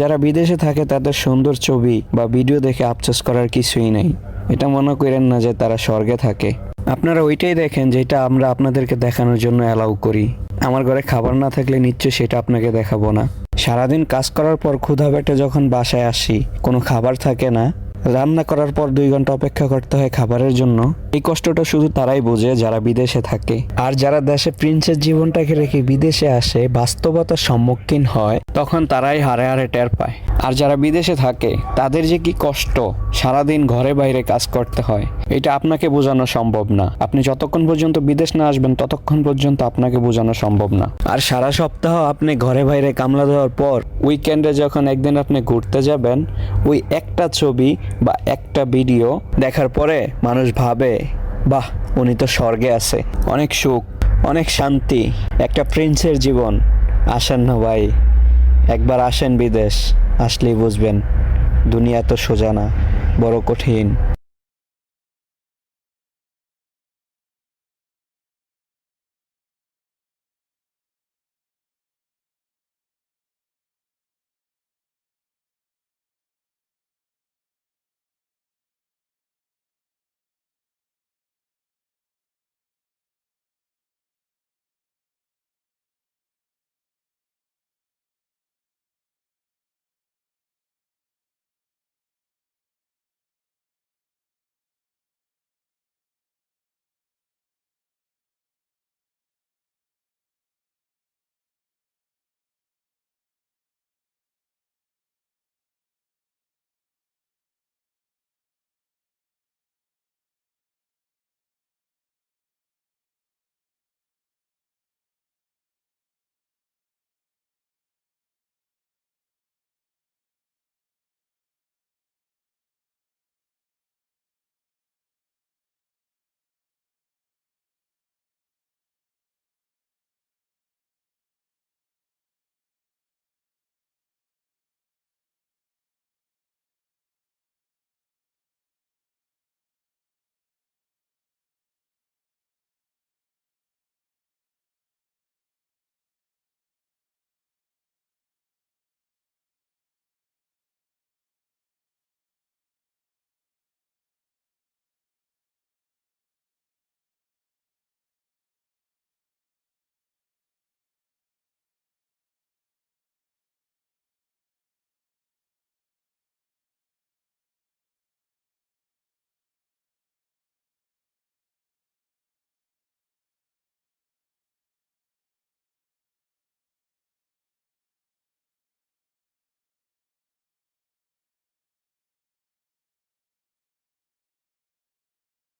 যারা বিদেশে থাকে তাদের সুন্দর ছবি বা ভিডিও দেখে আফসোস করার কিছুই নেই। এটা মনে করেন না যে তারা স্বর্গে থাকে। আপনারা ওইটাই দেখেন যেটা আমরা আপনাদেরকে দেখানোর জন্য অ্যালাউ করি। আমার ঘরে খাবার না থাকলে নিশ্চয়ই সেটা আপনাকে দেখাবো না। সারাদিন কাজ করার পর ক্ষুধা পেটে যখন বাসায় আসি, কোনো খাবার থাকে না, রান্না করার পর 2 ঘন্টা অপেক্ষা করতে হয় খাবারের জন্য। এই কষ্টটা শুধু তারাই বোঝে যারা বিদেশে থাকে। আর যারা দেশে প্রিন্সের জীবনটাকে রেখে বিদেশে আসে, বাস্তবতার সম্মুখীন হয়, তখন তারাই হারে হারে টের পায়। আর যারা বিদেশে থাকে তাদের যে কি কষ্ট, সারাদিন ঘরে বাইরে কাজ করতে হয়, এটা আপনাকে বোঝানো সম্ভব না। আপনি যতক্ষণ পর্যন্ত বিদেশ না আসবেন ততক্ষণ পর্যন্ত আপনাকে বোঝানো সম্ভব না। আর সারা সপ্তাহ আপনি ঘরে বাইরে কামলা দেওয়ার পর উইকেন্ডে যখন একদিন আপনি ঘুরতে যাবেন, ওই একটা ছবি বা একটা ভিডিও দেখার পরে মানুষ ভাবে, বাহ, উনি তো স্বর্গে আছে, অনেক সুখ, অনেক শান্তি, একটা প্রিন্সের জীবন। আসেন না ভাই, একবার আসেন বিদেশ, আসলেই বুঝবেন দুনিয়া তো সোজা না, বড় কঠিন।